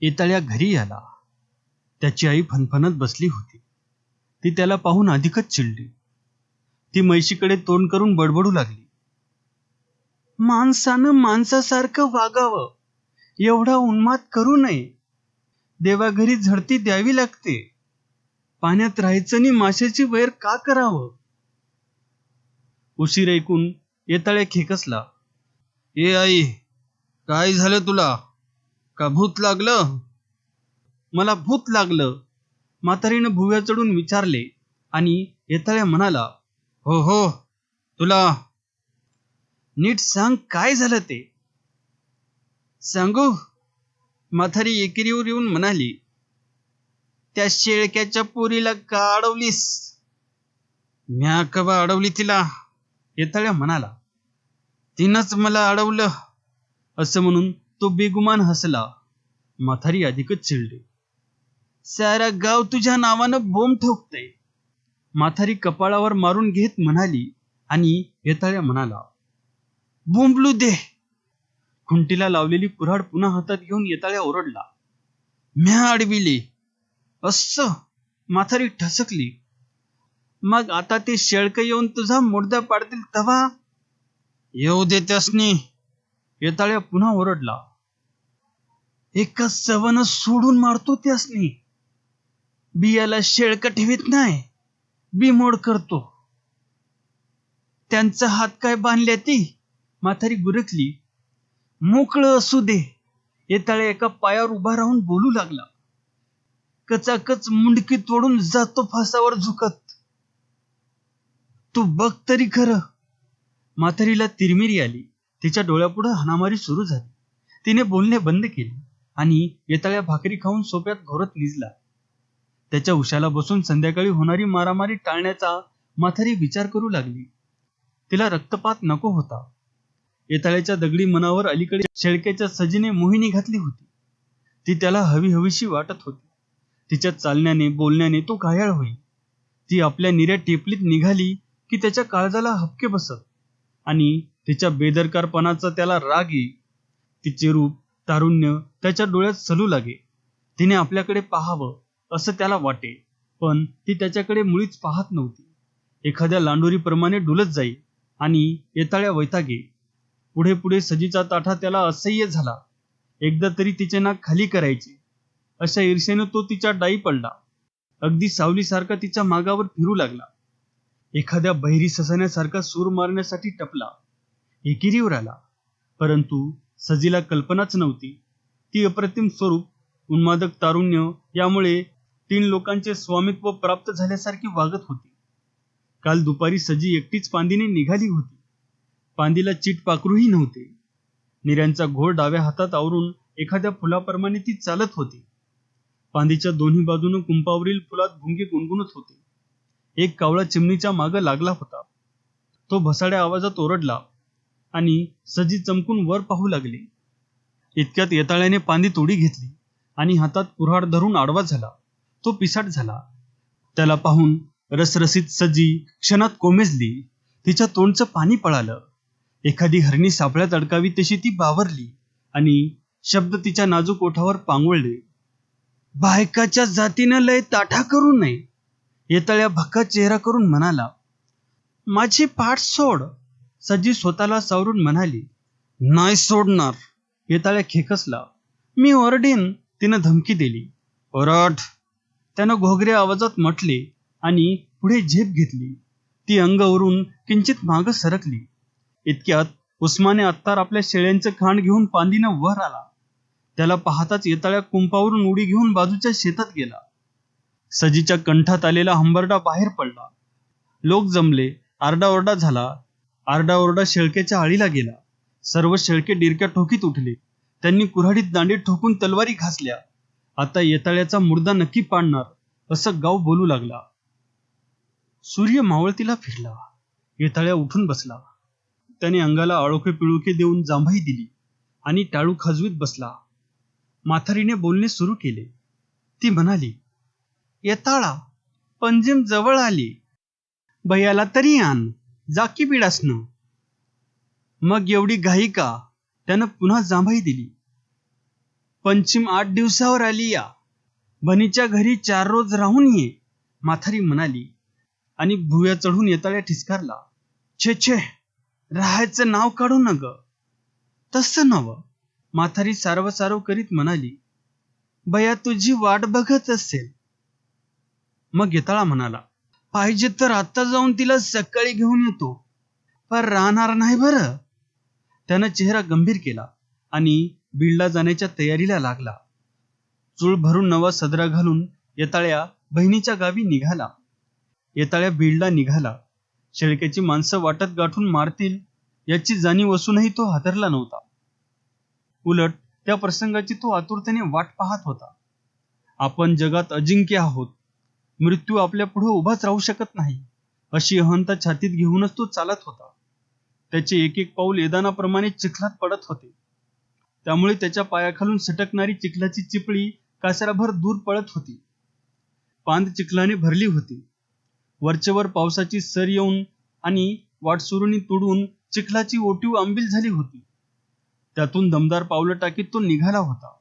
येताळ्या घरी आला. त्याची आई फणफणत बसली होती. ती त्याला पाहून अधिकच चिडली. ती म्हैशीकडे तोंड करून बडबडू लागली. माणसानं माणसासारखं वागावं, एवढा उन्माद करू नये. देवाघरी झडती द्यावी लागते. पाण्यात राहायचं नि माशाची वैर का करावं? उशीर ऐकून येताळ्या खेकसला. ए आई, काय झालं तुला? का भूत लागलं? मला भूत लागलं, म्हातारीनं भुव्या चढून विचारले. आणि येताळ्या म्हणाला, हो हो, तुला नीट सांग, काय झालं ते? सांगू? म्हातारी एकेरीवर येऊन म्हणाली, त्या शेळक्याच्या पोरीला का अडवलीस? म्या कवा अडवली तिला? येताळ्या म्हणाला. तिनंच मला अडवलं. असं म्हणून तो बेगुमान हसला. म्हातारी अधिकच चिडली. सारा गाव तुझ्या नावानं बोंब ठोकतय. म्हातारी कपाळावर मारून घेत म्हणाली. आणि येताळ्या म्हणाला, बोंबलू दे. खुंटीला लावलेली कुऱ्हाड पुन्हा हातात घेऊन येताळ्या ओरडला. म्या अडविली असं? म्हातारी ठसकली. मग आता ते शेळक येऊन तुझा मुर्दा पाडतील तवा? येऊ दे त्यासनी. येताळ्या पुन्हा ओरडला. एका सवनं सोडून मारतो त्यासनी. बियाला शेळक ठेवीत नाही, बिमोड करतो. त्यांचा हात काय बांधल्या ती? म्हातारी गुरखली. मोकळं असू दे. येताळ्या एका पायावर उभा राहून बोलू लागला. कचाकच मुंडकी तोडून जातो फासावर झुकत. तू बघ तरी खरं. म्हातारीला तिरमिरी आली. तिच्या डोळ्यापुढं हाणामारी सुरू झाली. तिने बोलणे बंद केले आणि येताळ्या भाकरी खाऊन सोप्यात घोरत निजला. त्याच्या उशाला बसून संध्याकाळी होणारी मारामारी टाळण्याचा म्हातारी विचार करू लागली. तिला रक्तपात नको होता. येताळ्याच्या दगडी मनावर अलीकडे शेळक्याच्या सजीने मोहिनी घातली होती. ती त्याला हवी हवीशी वाटत होती. तिच्या चालण्याने बोलण्याने तो घायाळ होई. ती आपल्या निऱ्या टेपलीत निघाली की त्याच्या काळजाला हपके बसत आणि तिच्या बेदरकारपणाचा त्याला राग येई. तिचे रूप तारुण्य त्याच्या डोळ्यात सलू लागे. तिने आपल्याकडे पाहावं असं त्याला वाटे, पण ती त्याच्याकडे मुळीच पाहत नव्हती. एखाद्या लांडोरीप्रमाणे डुलत जाई आणि येताळ्या वैतागे. पुढे पुढे सजीचा ताठा त्याला असह्य झाला. एकदा तरी तिचे नाक खाली करायचे, अशा ईर्षेनं तो तिच्या डाई पडला. अगदी सावलीसारखा तिच्या मागावर फिरू लागला. एखाद्या बहिरी ससाण्यासारखा सूर मारण्यासाठी टपला. एकेरीवर आला, परंतु सजीला कल्पनाच नव्हती. ती अप्रतिम स्वरूप, उन्मादक तारुण्य यामुळे 3 लोकांचे स्वामित्व प्राप्त झाल्यासारखी वागत होती. काल दुपारी सजी एकटीच पांदीने निघाली होती. पांदीला चीट पाखरूही नव्हते. निऱ्यांचा घोळ डाव्या हातात आवरून एखाद्या फुलाप्रमाणे ती चालत होती. पांदीच्या दोन्ही बाजूनं कुंपावरील फुलात भुंगे गुणगुणत होते. एक कावळा चिमणीच्या मागं लागला होता. तो भसाड्या आवाजात ओरडला आणि सजी चमकून वर पाहू लागली. इतक्यात येताळ्याने पांदी तोडी घेतली आणि हातात कुऱ्हाड धरून आडवा झाला. तो पिसाट झाला. त्याला पाहून रसरसीत सजी क्षणात कोमेजली. तिच्या तोंडचं पाणी पळालं. एखादी हरणी सापळ्यात अडकावी तशी ती बावरली आणि शब्द तिच्या नाजूक ओठावर पांगवळले. बायकाच्या जातीनं लय ताठा करू नये. येताळ्या भक्का चेहरा करून म्हणाला. माझी पाठ सोड. सजी स्वतःला सावरून म्हणाली. नाही सोडणार. येताळ्या खेकसला. मी ओरडीन. तिनं धमकी दिली. ओरड. त्यानं घोगऱ्या आवाजात म्हटले आणि पुढे झेप घेतली. ती अंगावरून किंचित मागं सरकली. इतक्यात उस्माने अत्तार आपल्या शेळ्यांचं खांड घेऊन पांदीनं वर आला. त्याला पाहताच येताळ्या कुंपावरून उडी घेऊन बाजूच्या शेतात गेला. सजीच्या कंठात आलेला हंबरडा बाहेर पडला. लोक जमले. आरडाओरडा झाला. आरडाओरडा शेळक्याच्या आळीला गेला. सर्व शेळके डिरक्या ठोकीत उठले. त्यांनी कुऱ्हाडीत दांडे ठोकून तलवारी घासल्या. आता येताळ्याचा मुर्दा नक्की पाडणार असं गाव बोलू लागला. सूर्य मावळतीला फिरला. येताळ्या उठून बसला. त्याने अंगाला आळोखे पिळोखे देऊन जांभाई दिली आणि टाळू खाजवीत बसला. म्हातारीने बोलणे सुरू केले. ती म्हणाली. येताळा, पंजीम जवळ आली. बयाला तरी आण. जाकी बिडासनं. मग एवढी घाई का? त्यानं पुन्हा जांभाई दिली. पंचिम 8 दिवसावर आली या. बनीच्या घरी 4 रोज राहून ये, म्हातारी म्हणाली आणि भुव्या चढून येताळ्या ठिसकारला. छे छे, राहायचं नाव काढू न ग. तसं नव, म्हातारी सारव करीत म्हणाली. बया तुझी वाट बघत असेल. मग येताळा म्हणाला, पाहिजे तर आता जाऊन तिला सकाळी घेऊन येतो, पण राहणार नाही बरं. त्यानं चेहरा गंभीर केला आणि बीडला जाण्याच्या तयारीला लागला. चूळ भरून नवा सदरा घालून येताळ्या बहिणीच्या गावी निघाला. येताळ्या बीडला निघाला. शेळक्याची माणसं वाटत गाठून मारतील याची जाणीव असूनही तो हादरला नव्हता. उलट त्या प्रसंगाची तो आतुरतेने वाट पाहत होता. आपण जगात अजिंक्य आहोत, मृत्यू आपल्या पुढे उभाच राहू शकत नाही, अशी अहंता छातीत घेऊनच तो चालत होता. त्याचे एक एक पाऊल येदानाप्रमाणे चिखलात पडत होते. त्यामुळे त्याच्या पायाखालून सटकणारी चिखलाची चिपळी कासाराभर दूर पळत होती. पांद चिखलाने भरली होती. वरचेवर पावसाची सर येऊन आणि वाटसुरूंनी तुडून चिखलाची ओटीव आंबील झाली होती. त्यातून दमदार पावलं टाकीत तो निघाला होता.